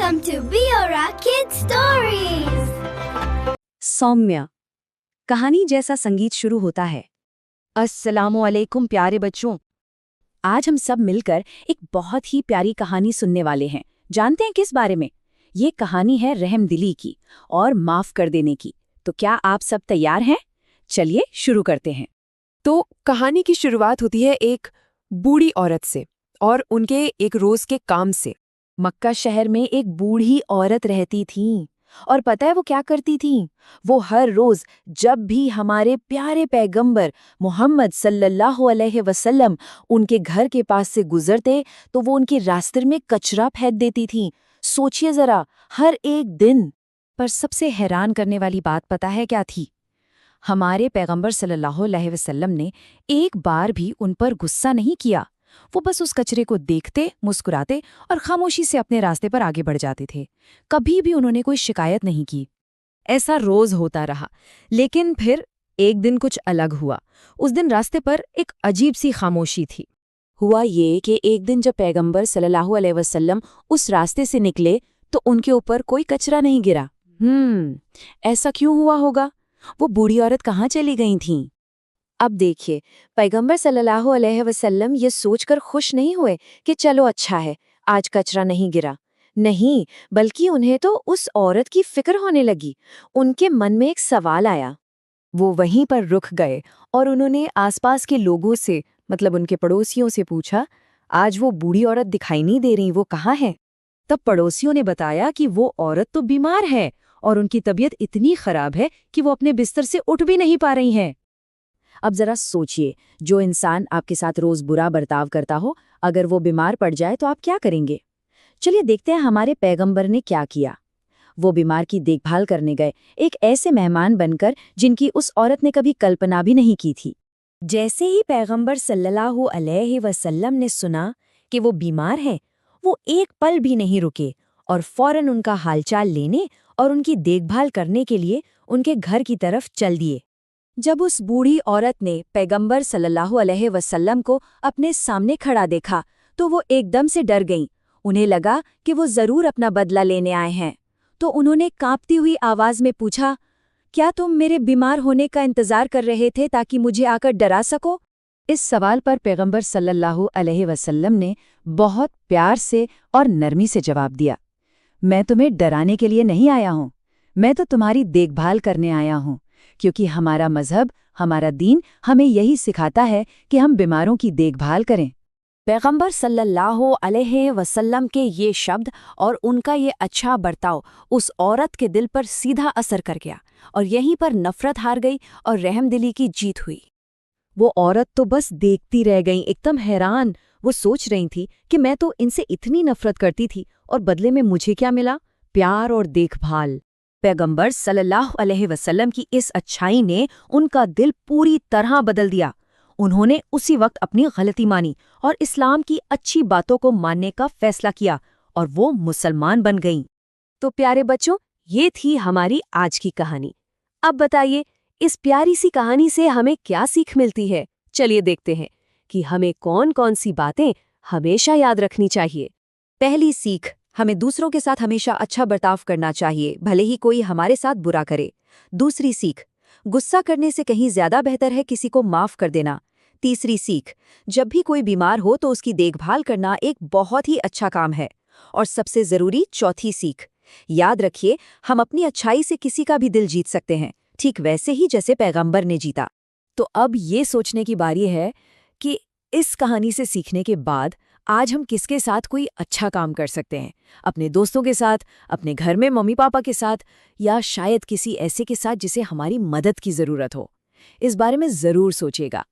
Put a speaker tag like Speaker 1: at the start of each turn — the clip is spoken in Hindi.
Speaker 1: Welcome to Biora Kids Stories.
Speaker 2: सौम्य। कहानी जैसा संगीत शुरू होता है। अस्सलामुअलैकुम प्यारे बच्चों, आज हम सब मिलकर एक बहुत ही प्यारी कहानी सुनने वाले हैं। जानते हैं किस बारे में? ये कहानी है रहमदिली की और माफ कर देने की। तो क्या आप सब तैयार हैं? चलिए शुरू करते हैं।
Speaker 3: तो कहानी की शुरुआत होती है एक बूढ़ी औरत से और उनके एक रोज के काम से।
Speaker 2: मक्का शहर में एक बूढ़ी औरत रहती थी और पता है वो क्या करती थी? वो हर रोज जब भी हमारे प्यारे पैगंबर मोहम्मद सल्लल्लाहु अलैहि वसल्लम उनके घर के पास से गुजरते तो वो उनके रास्ते में कचरा फेंक देती थी। सोचिए जरा, हर एक दिन। पर सबसे हैरान करने वाली बात पता है क्या थी? हमारे पैगंबर सल्लल्लाहु अलैहि वसल्लम ने एक बार भी उन पर गुस्सा नहीं किया। वो बस उस कचरे को देखते, मुस्कुराते और खामोशी से अपने रास्ते पर आगे बढ़ जाते थे। कभी भी उन्होंने कोई शिकायत नहीं की। ऐसा रोज होता रहा, लेकिन फिर एक दिन कुछ अलग हुआ। उस दिन रास्ते पर एक अजीब सी खामोशी थी। हुआ ये कि एक दिन जब पैगंबर सल्लल्लाहु अलैहि वसल्लम उस रास्ते से निकले तो उनके ऊपर कोई कचरा नहीं गिरा। ऐसा क्यों हुआ होगा? वो बूढ़ी औरत कहाँ चली गई थीं? अब देखिए, पैगंबर सल्लल्लाहु अलैहि वसल्लम ये सोचकर खुश नहीं हुए कि चलो अच्छा है, आज कचरा नहीं गिरा। नहीं, बल्कि उन्हें तो उस औरत की फिक्र होने लगी। उनके मन में एक सवाल आया। वो वहीं पर रुक गए और उन्होंने आसपास के लोगों से, मतलब उनके पड़ोसियों से पूछा, आज वो बूढ़ी औरत दिखाई नहीं दे रही, वो कहाँ है? तब पड़ोसियों ने बताया कि वो औरत तो बीमार है और उनकी तबीयत इतनी खराब है कि वो अपने बिस्तर से उठ भी नहीं पा रही हैं। अब जरा सोचिए, जो इंसान आपके साथ रोज बुरा बर्ताव करता हो, अगर वो बीमार पड़ जाए तो आप क्या करेंगे? चलिए देखते हैं हमारे पैगंबर ने क्या किया। वो बीमार की देखभाल करने गए, एक ऐसे मेहमान बनकर जिनकी उस औरत ने कभी कल्पना भी नहीं की थी। जैसे ही पैगंबर सल्लल्लाहु अलैहि वसल्लम ने सुना कि वो बीमार है, वो एक पल भी नहीं रुके और फौरन उनका हालचाल लेने और उनकी देखभाल करने के लिए उनके घर की तरफ चल दिए। जब उस बूढ़ी औरत ने पैगंबर सल्लल्लाहु अलैहि वसल्लम को अपने सामने खड़ा देखा तो वो एकदम से डर गईं। उन्हें लगा कि वो जरूर अपना बदला लेने आए हैं। तो उन्होंने कांपती हुई आवाज में पूछा, क्या तुम मेरे बीमार होने का इंतजार कर रहे थे ताकि मुझे आकर डरा सको? इस सवाल पर पैगंबर सल्लल्लाहु अलैहि वसल्लम ने बहुत प्यार से और नरमी से जवाब दिया, मैं तुम्हें डराने के लिए नहीं आया हूँ, मैं तो तुम्हारी देखभाल करने आया हूँ, क्योंकि हमारा मजहब, हमारा दीन हमें यही सिखाता है कि हम बीमारों की देखभाल करें। पैगंबर सल्लल्लाहु अलैहि वसल्लम के ये शब्द और उनका ये अच्छा बर्ताव उस औरत के दिल पर सीधा असर कर गया और यहीं पर नफरत हार गई और रहमदिली की जीत हुई। वो औरत तो बस देखती रह गई, एकदम हैरान। वो सोच रही थी कि मैं तो इनसे इतनी नफरत करती थी और बदले में मुझे क्या मिला? प्यार और देखभाल। पैगंबर सल्लल्लाहु अलैहि वसल्लम की इस अच्छाई ने उनका दिल पूरी तरह बदल दिया। उन्होंने उसी वक्त अपनी गलती मानी और इस्लाम की अच्छी बातों को मानने का फैसला किया और वो मुसलमान बन गईं। तो प्यारे बच्चों, ये थी हमारी आज की कहानी। अब बताइए, इस प्यारी सी कहानी से हमें क्या सीख मिलती है? चलिए देखते हैं कि हमें कौन कौन सी बातें हमेशा याद रखनी चाहिए। पहली सीख, हमें दूसरों के साथ हमेशा अच्छा बर्ताव करना चाहिए, भले ही कोई हमारे साथ बुरा करे। दूसरी सीख, गुस्सा करने से कहीं ज्यादा बेहतर है किसी को माफ कर देना। तीसरी सीख, जब भी कोई बीमार हो तो उसकी देखभाल करना एक बहुत ही अच्छा काम है। और सबसे जरूरी चौथी सीख, याद रखिए, हम अपनी अच्छाई से किसी का भी दिल जीत सकते हैं, ठीक वैसे ही जैसे पैगंबर ने जीता। तो अब ये सोचने की बारी है कि इस कहानी से सीखने के बाद आज हम किसके साथ कोई अच्छा काम कर सकते हैं? अपने दोस्तों के साथ, अपने घर में मम्मी पापा के साथ, या शायद किसी ऐसे के साथ जिसे हमारी मदद की ज़रूरत हो। इस बारे में ज़रूर सोचिएगा।